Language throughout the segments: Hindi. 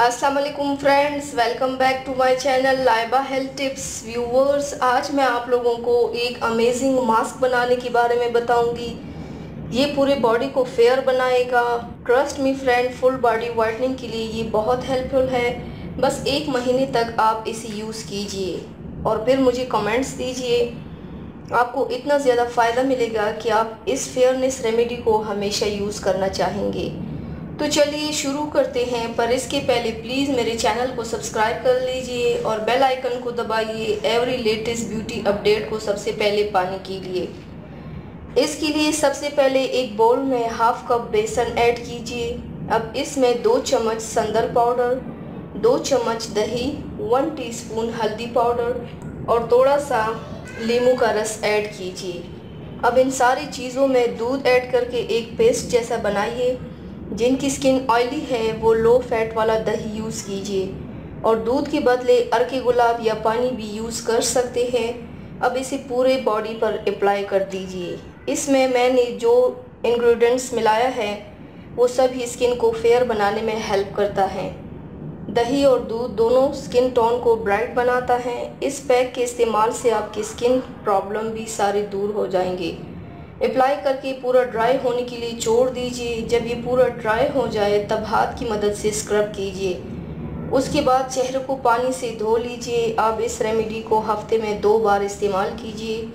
अस्सलाम वालेकुम friends, welcome back to my channel Laiba health tips. Viewers, आज मैं आप लोगों को एक अमेजिंग मास्क बनाने के बारे में बताऊंगी। ये पूरे बॉडी को फेयर बनाएगा। Trust me friend, full body whitening के लिए ये बहुत हेल्पफुल है। बस 1 महीने तक आप इसे यूज़ कीजिए और फिर मुझे कमेंट्स दीजिए। आपको इतना ज़्यादा फ़ायदा मिलेगा कि आप इस फेयरनेस रेमेडी को हमेशा यूज़ करना चाहेंगे। तो चलिए शुरू करते हैं, पर इसके पहले प्लीज़ मेरे चैनल को सब्सक्राइब कर लीजिए और बेल आइकन को दबाइए एवरी लेटेस्ट ब्यूटी अपडेट को सबसे पहले पाने के लिए। इसके लिए सबसे पहले एक बाउल में हाफ कप बेसन ऐड कीजिए। अब इसमें 2 चम्मच संदल पाउडर, 2 चम्मच दही, 1 टीस्पून हल्दी पाउडर और थोड़ा सा नींबू का रस ऐड कीजिए। अब इन सारी चीज़ों में दूध ऐड करके एक पेस्ट जैसा बनाइए। जिनकी स्किन ऑयली है वो लो फैट वाला दही यूज़ कीजिए और दूध के बदले अर्के गुलाब या पानी भी यूज़ कर सकते हैं। अब इसे पूरे बॉडी पर अप्लाई कर दीजिए। इसमें मैंने जो इंग्रेडिएंट्स मिलाया है वो सभी स्किन को फेयर बनाने में हेल्प करता है। दही और दूध दोनों स्किन टोन को ब्राइट बनाता है। इस पैक के इस्तेमाल से आपकी स्किन प्रॉब्लम भी सारे दूर हो जाएंगे। अप्लाई करके पूरा ड्राई होने के लिए छोड़ दीजिए। जब ये पूरा ड्राई हो जाए तब हाथ की मदद से स्क्रब कीजिए। उसके बाद चेहरे को पानी से धो लीजिए। आप इस रेमेडी को हफ्ते में 2 बार इस्तेमाल कीजिए।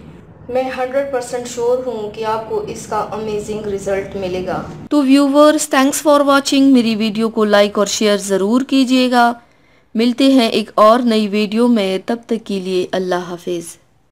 मैं 100% श्योर हूँ कि आपको इसका अमेजिंग रिजल्ट मिलेगा। तो व्यूवर्स, थैंक्स फॉर वॉचिंग। मेरी वीडियो को लाइक और शेयर ज़रूर कीजिएगा। मिलते हैं एक और नई वीडियो में, तब तक के लिए अल्लाह हाफिज़।